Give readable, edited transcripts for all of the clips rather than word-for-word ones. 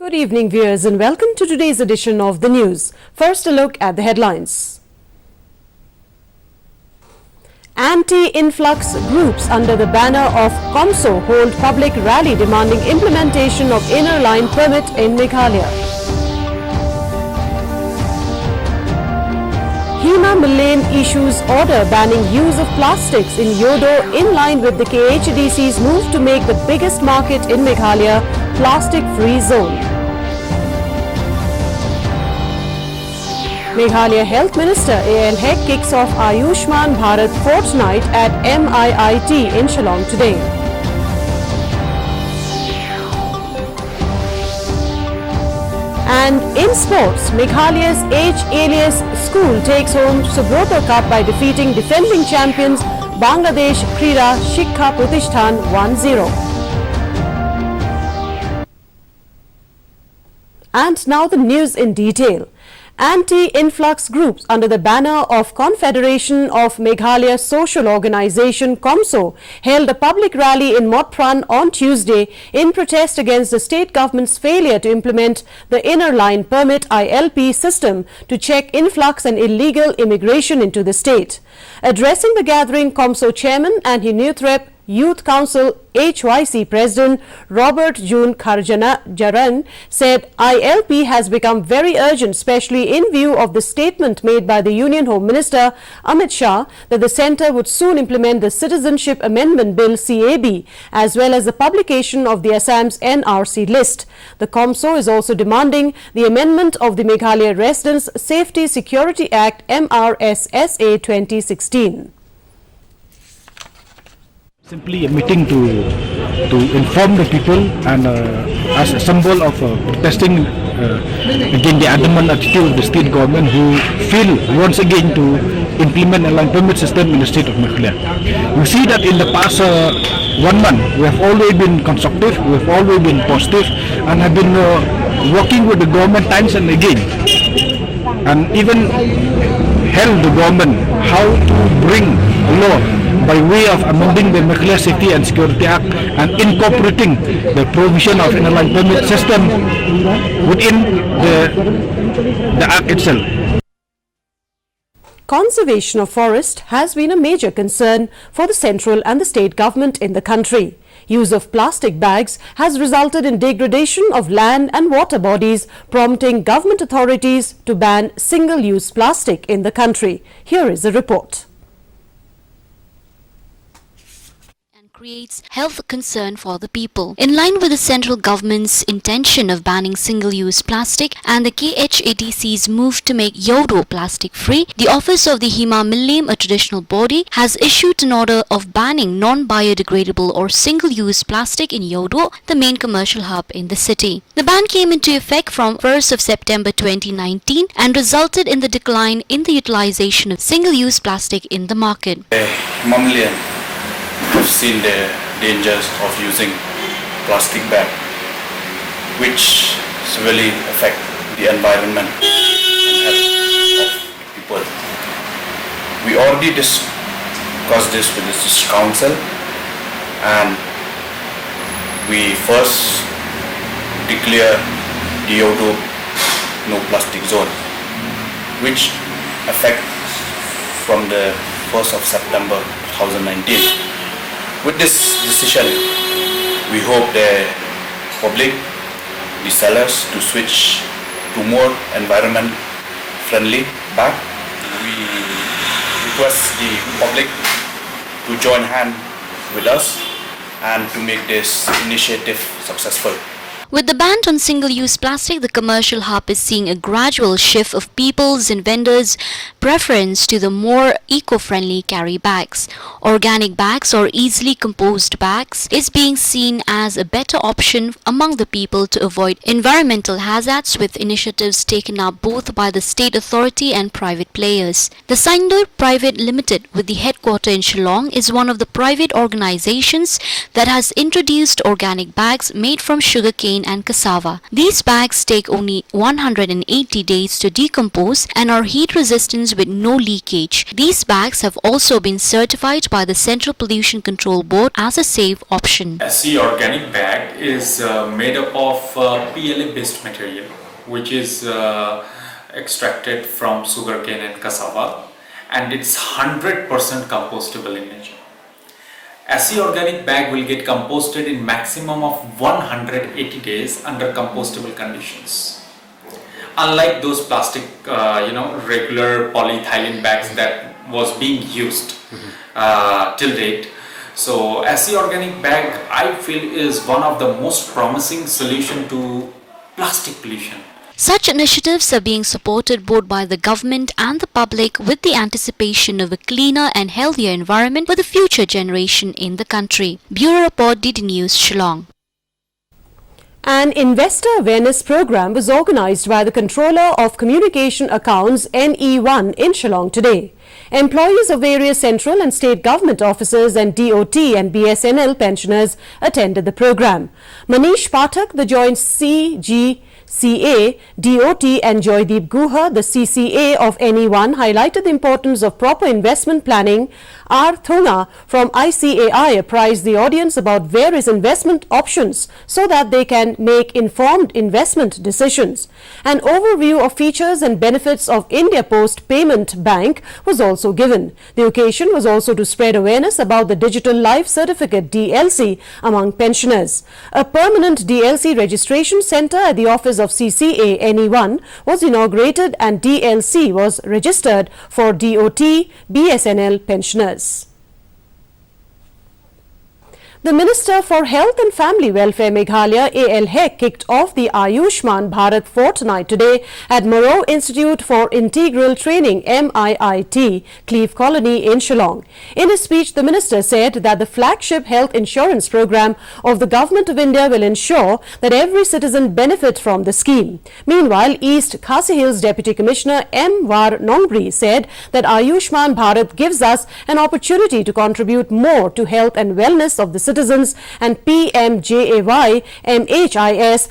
Good evening, viewers, and welcome to today's edition of the news. First, a look at the headlines. Anti-influx groups under the banner of COMSO hold public rally demanding implementation of inner line permit in Meghalaya. HIMA MYLLIEM issues order banning use of plastics in IEWDUH in line with the KHADC'S move to make the biggest market in Meghalaya plastic-free zone. Meghalaya Health Minister A.L. kicks off AYUSHMAN BHARAT FORTNIGHT at MIIT in Shillong today. And in sports, Meghalaya's H.ELIAS school takes home SUBROTO Cup by defeating defending champions Bangladesh KRIRA SHIKSHA PROTISTHAN 1-0. And now the news in detail. Anti-influx groups under the banner of Confederation of Meghalaya Social Organization COMSO held a public rally in Motpran on Tuesday in protest against the state government's failure to implement the Inner Line Permit ILP system to check influx and illegal immigration into the state. Addressing the gathering, COMSO chairman and Unithrep Youth Council HYC President Robert June Kharjaran said ILP has become very urgent, especially in view of the statement made by the Union Home Minister Amit Shah that the centre would soon implement the Citizenship Amendment Bill CAB as well as the publication of the Assam's NRC list. The COMSO is also demanding the amendment of the Meghalaya Residents Safety Security Act MRSSA 2016. Simply a meeting to inform the people and as a symbol of protesting against the adamant attitude of the state government who fail once again to implement a line permit system in the state of Meghalaya. We see that in the past 1 month we have always been constructive, we have always been positive and have been working with the government times and again and even help the government how to bring a law by way of amending the Meghalaya Safety and Security Act and incorporating the provision of inner line permit system within the Act itself. Conservation of forest has been a major concern for the central and the state government in the country. Use of plastic bags has resulted in degradation of land and water bodies, prompting government authorities to ban single-use plastic in the country. Here is a report. Creates health concern for the people. In line with the central government's intention of banning single-use plastic and the KHADC'S move to make IEWDUH plastic-free, the office of the HIMA MYLLIEM, a traditional body, has issued an order of banning non-biodegradable or single-use plastic in IEWDUH, the main commercial hub in the city. The ban came into effect from 1st of September 2019 and resulted in the decline in the utilization of single-use plastic in the market. We've seen the dangers of using plastic bag, which severely affect the environment and health of people. We already discussed this with the council, and we first declare the IEWDUH no plastic zone, which affect from the 1st of September 2019. With this decision, we hope the public, the sellers, to switch to more environment-friendly bag. We request the public to join hand with us and to make this initiative successful. With the ban on single-use plastic, the commercial hub is seeing a gradual shift of people's and vendors' preference to the more eco-friendly carry bags. Organic bags or easily composed bags is being seen as a better option among the people to avoid environmental hazards, with initiatives taken up both by the state authority and private players. The Saindur Private Limited, with the headquarters in Shillong, is one of the private organizations that has introduced organic bags made from sugarcane sugarcane and cassava. These bags take only 180 days to decompose and are heat resistant with no leakage. These bags have also been certified by the Central Pollution Control Board as a safe option. SC organic bag is made up of PLA based material, which is extracted from sugarcane and cassava, and it's 100% compostable in nature. SC organic bag will get composted in maximum of 180 days under compostable conditions. Unlike those plastic, regular polyethylene bags that was being used till date. So SC organic bag, I feel, is one of the most promising solution to plastic pollution. Such initiatives are being supported both by the government and the public with the anticipation of a cleaner and healthier environment for the future generation in the country. Bureau Report, DD News, Shillong. An investor awareness program was organized by the Controller of Communication Accounts NE1 in Shillong today. Employees of various central and state government offices and DOT and BSNL pensioners attended the program. Manish Pathak, the joint CA, DOT and Joydeep Guha, the CCA of NE1, highlighted the importance of proper investment planning. R. Thunga from ICAI apprised the audience about various investment options so that they can make informed investment decisions. An overview of features and benefits of India Post Payment Bank was also given. The occasion was also to spread awareness about the Digital Life Certificate DLC among pensioners. A permanent DLC registration centre at the office of CCA NE1 was inaugurated and DLC was registered for DOT BSNL pensioners. The Minister for Health and Family Welfare Meghalaya ALHEC kicked off the AYUSHMAN Bharat Fortnight today at Moro Institute for Integral Training MIIT, Cleve Colony in Shillong. In his speech, the Minister said that the flagship health insurance program of the Government of India will ensure that every citizen benefit from the scheme. Meanwhile, East Khasi Hills Deputy Commissioner M. Var Nongri said that AYUSHMAN Bharat gives us an opportunity to contribute more to health and wellness of the citizens, and PMJAY MHIS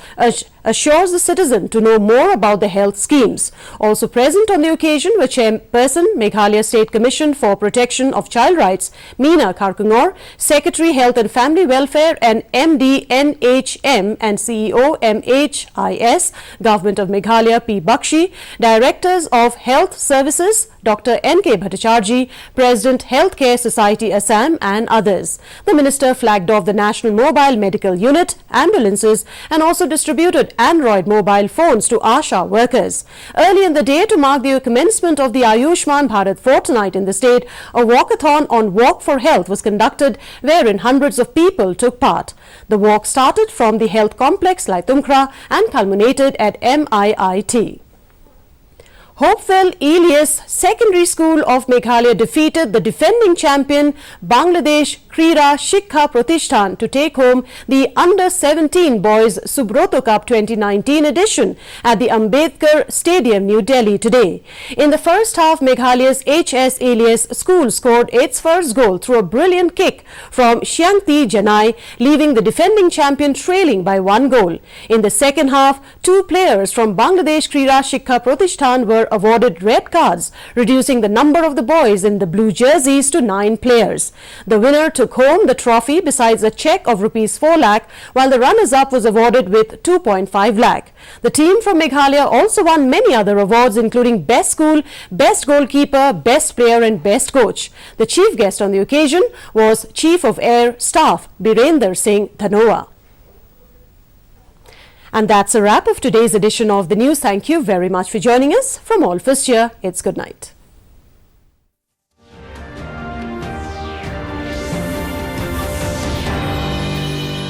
assures the citizen to know more about the health schemes. Also present on the occasion were Chairperson, Meghalaya State Commission for Protection of Child Rights, Meena Kharkungor, Secretary Health and Family Welfare and MD NHM and CEO MHIS, Government of Meghalaya P. Bakshi, Directors of Health Services, Dr. N.K. Bhattacharjee, President Healthcare Society Assam and others. The Minister flagged off the National Mobile Medical Unit, ambulances and also distributed Android mobile phones to ASHA workers. Early in the day, to mark the commencement of the AYUSHMAN Bharat Fortnight in the state, a walkathon on Walk for Health was conducted wherein hundreds of people took part. The walk started from the health complex Laitumkhra and culminated at MIIT. Hopewell Elias Secondary School of Meghalaya defeated the defending champion Bangladesh KRIRA SHIKSHA PROTISTHAN to take home the Under-17 Boys SUBROTO Cup 2019 edition at the Ambedkar Stadium, New Delhi today. In the first half, Meghalaya's H.ELIAS school scored its first goal through a brilliant kick from Xiangti Janai, leaving the defending champion trailing by 1 goal. In the second half, 2 players from Bangladesh KRIRA SHIKSHA PROTISTHAN were awarded red cards, reducing the number of the boys in the blue jerseys to 9 players. The winner took home the trophy besides a cheque of ₹4 lakh, while the runners-up was awarded with 2.5 lakh. The team from Meghalaya also won many other awards including Best School, Best Goalkeeper, Best Player and Best Coach. The chief guest on the occasion was Chief of Air Staff Birender Singh Dhanoa. And that's a wrap of today's edition of the news. Thank you very much for joining us. From all of us here, it's good night.